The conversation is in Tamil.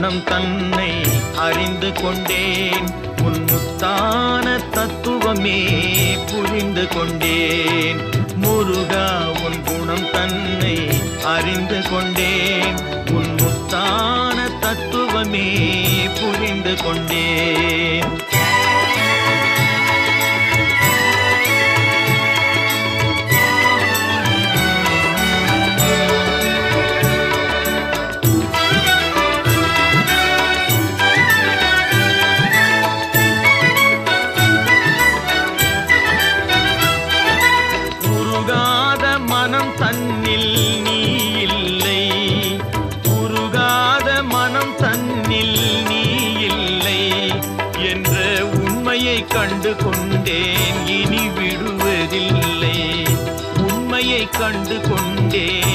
குணம் தன்னை அறிந்து கொண்டேன். உன் முத்தான தத்துவமே புரிந்து கொண்டேன். முருகா உன் குணம் தன்னை அறிந்து கொண்டேன். உன் முத்தான தத்துவமே புரிந்து கொண்டேன். மனம் தன்னில் நீ இல்லை, உருகாத மனம் தன்னில் நீ இல்லை என்ற உண்மையை கண்டு கொண்டேன். இனி விடுவதில்லை, உண்மையை கண்டு கொண்டேன்.